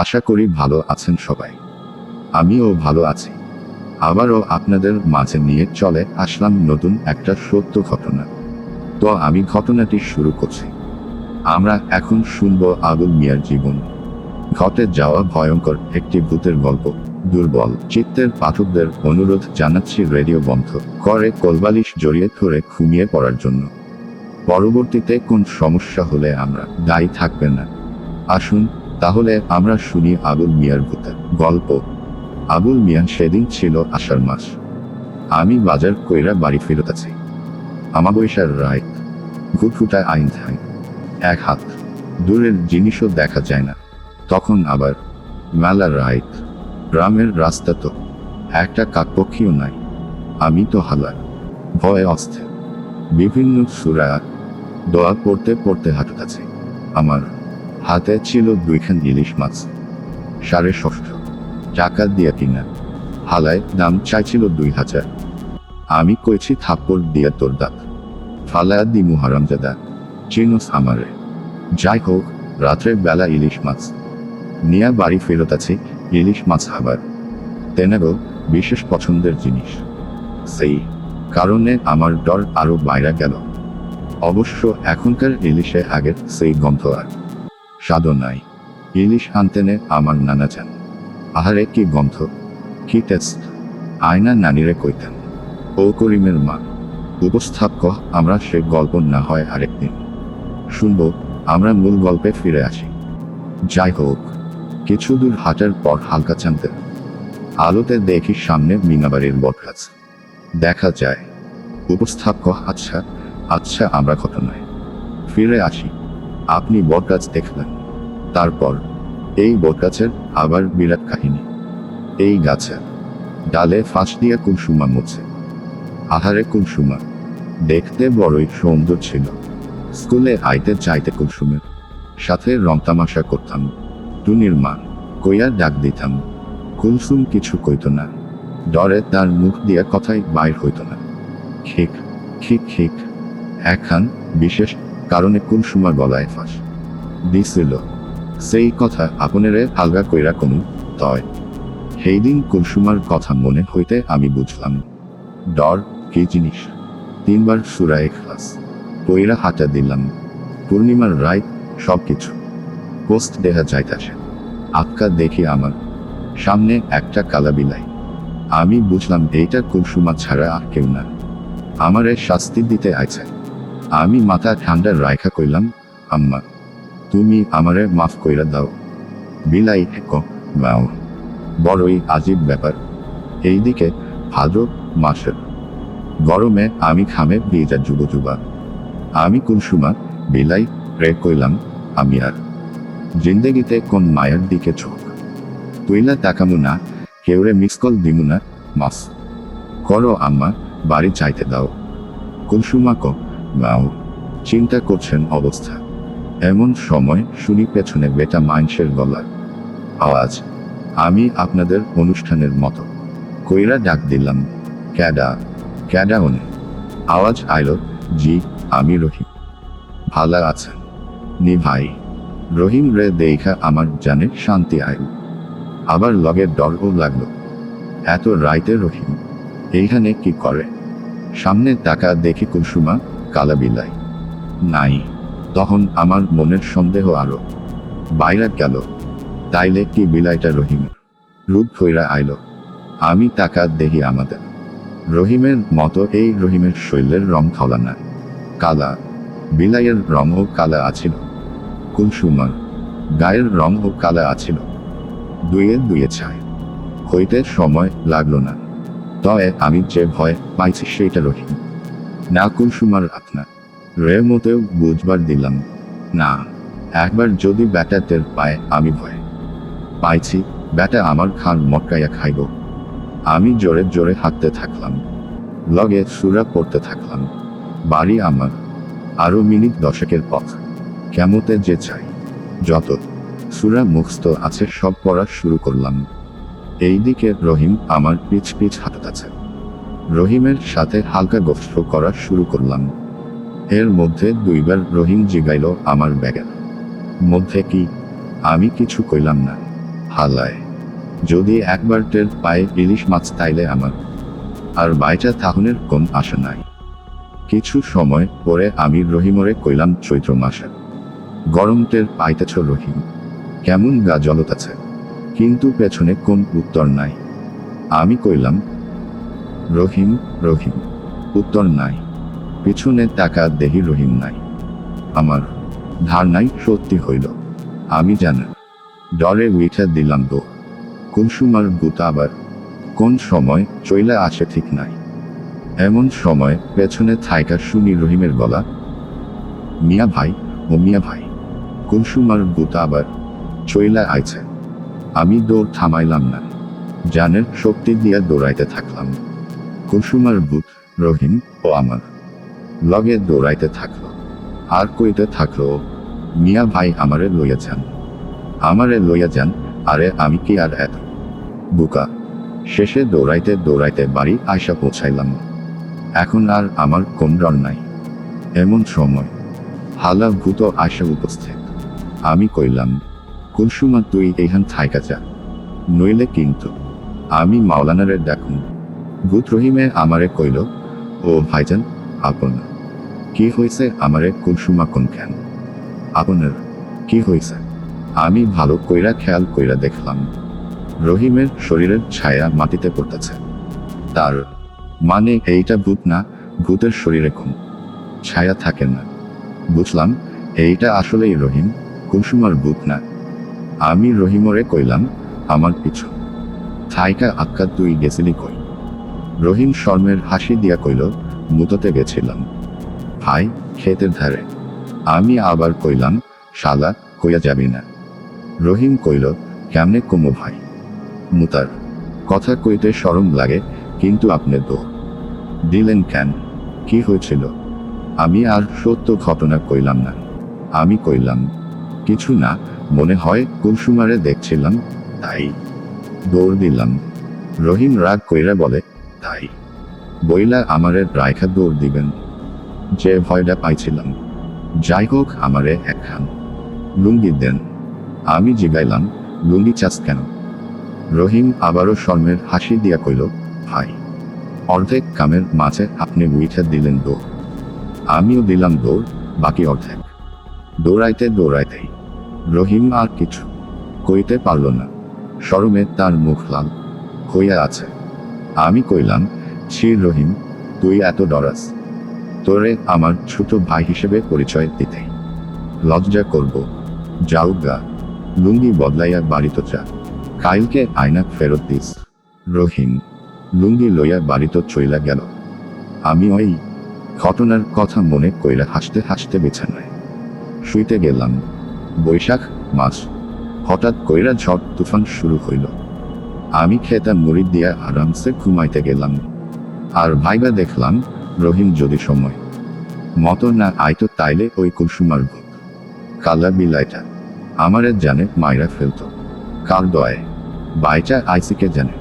আশা করি ভালো আছেন সবাই। আমিও ভালো আছি। আবারও আপনাদের মাঝে নিয়ে চলে আসলাম নতুন একটা সত্য ঘটনা। তো আমি ঘটনাটি শুরু করছি। আমরা এখন শুনবো আবুল মিয়ার জীবন। ঘটে যাওয়া ভয়ঙ্কর একটি ভূতের গল্প। দুর্বল চিত্তের পাঠকদের অনুরোধ জানাচ্ছি রেডিও বন্ধ করে কোলবালিশ জড়িয়ে ধরে ঘুমিয়ে পড়ার জন্য। পরবর্তীতে কোন সমস্যা হলে আমরা দায়ী থাকবেন না। আসুন তাহলে আমরা শুনি আবুল মিয়ার ভূতের গল্প। আবুল মিয়া সেদিন ছিল আষাঢ় মাস। আমি বাজার কইরা বাড়ি ফেরত আছি। আমাবস্যার রাত, ঘুটঘুটায় আইন থাই, এক হাত দূরের জিনিসও দেখা যায় না। তখন আবার মেলা রাত, গ্রামের রাস্তা তো একটা কাকপক্ষীও নাই। আমি তো হালার ভয়ে অস্থির। বিভিন্ন সূরা দোয়া পড়তে পড়তে হাঁটুতাছি। আমার হাতে ছিল দুইখান ইলিশ মাছ, 650 টাকা দিয়া কিনা। হালায় দাম চাইছিল 2000। আমি কইছি থাপ্পড় দিয়া তোর দাঁত ফালায়া দিমু হারামজাদা, চিনোস আমারে। যাই হোক, রাত্রের বেলা ইলিশ মাছ নিয়া বাড়ি ফেরত আছি। ইলিশ মাছ আবার তেনাগো বিশেষ পছন্দের জিনিস। সেই কারণে আমার ডর আরো বাইরে গেল। অবশ্য এখনকার ইলিশে আগের সেই গন্ধ আর স্বাদও নাই। ইলিশ আনতেনে আমার নানা যান। আহারে কি গন্ধ, কি টেস্ট! আয়না নানিরে কইতেন। ও করিমের মা। উপস্থাপক আমরা সে গল্প না হয় আরেকদিন শুনবো। আমরা মূল গল্পে ফিরে আসি। যাই হোক, কিছু দূর হাঁটার পর হালকা চাঁদের আলোতে দেখি সামনে মিনাবাড়ির বটগাছ দেখা যায়। উপস্থাপক আচ্ছা আচ্ছা, আমরা ঘটনায় ফিরে আসি। আপনি বটগাছ দেখলেন, তারপর এই বটগাছের আবার বিরাট কাহিনী। এই গাছের ডালে ফাঁস দিয়া কুলসুমা মুছে। আহারে কুলসুমা দেখতে বড়ই সুন্দর ছিল। স্কুলে আইতে চাইতে কুলসুমের সাথে রং তামাশা করতাম। টুনির মা কইয়া ডাক দিতাম। কুলসুম কিছু কইত না, ডরে তার মুখ দিয়া কথাই বাইর হইত না। খিক খিক খিক। একখান বিশেষ কারণে কুলসুমা গলায় ফাঁস দিছিল। সেই কথা আপনেরে আলগা কইরা কোনো তয় সেই দিন কুলসুমার কথা মনে হইতে আমি বুঝলাম ডর কি জিনিস। 3 বার সূরা ইখলাস পইরা হাঁটা দিলাম। পূর্ণিমার রাত, সবকিছু পোস্ট দেখা যাইতাছে। আটকা দেখি আমার সামনে একটা কালা বিলাই। আমি বুঝলাম এইটা কুলসুমা ছাড়া আর কেউ না, আমারে শাস্তি দিতে আইছে। আমি মাথা ঠান্ডা রাইখা কইলাম, আম্মা তুমি আমারে মাফ কইরা দাও। বিলাই এক মাও। বড়ই আজীব ব্যাপার। এইদিকে ভাদ্র মাসের গরমে আমি ঘামে ভিজা যুবযুবা। আমি কুলসুমা বিলাই রে কইলাম, আমি আর জিন্দেগিতে কোন মায়ের দিকে চোখ তুইলা তাকামু না, কেউরে মিস কল দিমু না। মাস করো আম্মা, বাড়ি চাইতে দাও। কুলসুমা ক মাও চিন্তা করছেন অবস্থা। এমন সময় শুনি পেছনে বেটা মাইনসের গলার আওয়াজ। আমি আপনাদের অনুষ্ঠানের মতো কইরা ডাক দিলাম, ক্যাডা ক্যাডা ওনে। আওয়াজ আইল, জি আমি রহিম। ভালা আছেন নি ভাই? রহিম রে দেখা আমার জানে শান্তি আইল, আবার লগের ডরও লাগলো। এত রাইতে রহিম এইখানে কি করে? সামনে তাকা দেখি কুলসুমা কালা বিলাই নাই। তখন আমার মনের সন্দেহ আরো বাইরে গেল। তাইলে কি বিলাইটা রহিমের রূপ ধইরা আইল? আমি তাকা দেখি আমাদের রহিমের মতো। এই রহিমের শৈলের রং ধলা না, কালা। বিলাইয়ের রঙও কালা আছিল। কুলসুমার গায়ের রঙও কালা আছিল। দুয়ে দুয়ে ছাই হইতে সময় লাগলো না। তবে আমি যে ভয় পাইছি সেইটা রহিম না কুলসুমার আপনা রে মতেও বুঝবার দিলাম না। একবার যদি ব্যাটা টের পায় আমি ভয় পাইছি, ব্যাটা আমার খান মটকাইয়া খাইব। আমি জোরে জোরে হাঁটতে থাকলাম, লগে সূরা পড়তে থাকলাম। বাড়ি আমার আরো মিনিট 10 পথ। কেমতে যে চাই যত সূরা মুখস্থ আছে সব পড়া শুরু করলাম। এইদিকে রহিম আমার পিছ পিছ হাঁটাচ্ছে। রহিমের সাথে হালকা গল্প করা শুরু করলাম। এর মধ্যে 2 বার রহিম জিগাইল আমার ব্যাগের মধ্যে কি। আমি কিছু কইলাম না। হালায় যদি একবার টের পায়ে ইলিশ মাছ তাইলে আমার আর বাইটা থাহনের কোন আশা নাই। কিছু সময় পরে আমি রহিমরে কইলাম, চৈত্র মাসে গরম টের পাইতেছ রহিম? কেমন গা জ্বলতাছে? কিন্তু পেছনে কোন উত্তর নাই। আমি কইলাম, রহিম রহিম, উত্তর নাই। পিছনে টাকা দেহি রহিম নাই। আমার ধারণাই সত্যি হইল। আমি জানা ডরে উইঠা দিলাম দৌড়। কুলসুমার ভূত আবার কোন সময় চইলা আসে ঠিক নাই। এমন সময় পেছনে থাইকা শুনি রহিমের গলা, মিয়া ভাই, ও মিয়া ভাই, কুলসুমার ভূত আবার চইলা আইছে। আমি দৌড় থামাইলাম না, জানের শক্তি দিয়া দৌড়াইতে থাকলাম। কুলসুমার ভূত রহিম ও আমার লগে দৌড়াইতে থাকলো আর কইতে থাকলো, মিয়া ভাই আমারে লইয়া যান, আমারে লইয়া যান। আরে আমি কি আর এত বুকা? শেষে দৌড়াইতে দৌড়াইতে বাড়ি আয়সা পৌঁছাইলাম। এখন আর আমার কোন ডর নাই। এমন সময় হালা ভূত আয়সা উপস্থিত। আমি কইলাম, কুলসুমা তুই এইখান থাইকা যা, নইলে কিন্তু আমি মাওলানারে ডাকুন। ভূত রহিমে আমারে কইল, ও ভাইজান, আপন কি হইছে? আমারে কুলসুমা কোন কেন? আপনার কি হইছে? আমি ভালো কইরা খেয়াল কইরা দেখলাম রহিমের শরীরের ছায়া মাটিতে পড়তেছে। তার মানে এইটা ভূত না, ভূতের শরীরে কোন ছায়া থাকে না। বুঝলাম এইটা আসলেই রহিম, কুলসুমার ভূত না। আমি রহিমরে কইলাম, আমার পিছু থাইকা আক্কা তুই গেছিলি কই? রহিম শর্মের হাসি দিয়া কইল, মুততে গেছিলাম ভাই, ক্ষেতের ধারে। আমি আবার কইলাম, শালা কইয়া যাবি না? রহিম কইল, কেমনে কমো ভাই, মুতার কথা কইতে শরম লাগে, কিন্তু আপনি তো দিলেন কেন? কি হয়েছিল? আমি আর সত্য ঘটনা কইলাম না। আমি কইলাম, কিছু না, মনে হয় কুলসুমারে দেখছিলাম তাই দৌড় দিলাম। রহিম রাগ কইরা বলে, তাই বইলা আমারে রাইখা দৌড় দিবেন? যে ভয়টা পাইছিলাম। যাই হোক, আমারে একখান লুঙ্গি দেন। আমি জিগাইলাম, লুঙ্গি চাস কেন? রহিম আবারও শর্মের হাসি দিয়া কইল, ভাই, অর্ধেক কামের মাঝে আপনি উইঠা দিলেন দৌড়। আমিও দিলাম দৌড়, বাকি অর্ধেক। দৌড়াইতে দৌড়াইতেই রহিম আর কিছু কইতে পারল না। শরমে তার মুখ লাল হইয়া আছে। আমি কইলাম, ছি রহিম, তুই এত ডরাস? তোরে আমার ছোট ভাই হিসেবে পরিচয় দিতেই লজ্জা করব। যাও গা, লুঙ্গি বদলাইয়া বাড়িতে যা, কাইলকে আয়না ফেরত দিস। রহিম লুঙ্গি লইয়া বাড়িতে চইলা গেল। আমি ওই ঘটনার কথা মনে কইরা হাসতে হাসতে বিছানায় শুইতে গেলাম। বৈশাখ মাস, হঠাৎ কইরা ঝড় তুফান শুরু হইল। আমি খেতা মুড়ি দিয়া আরামসে ঘুমাইতে গেলাম। আর ভাইবা দেখলাম, রহিম যদি সময় মতো না আইতো তাইলে ওই কুলসুমার ভূত কালা বিলাইটা আমারে জানে মাইরা ফেলতো। কার দয়ে বাইচা আইসিকে জানে।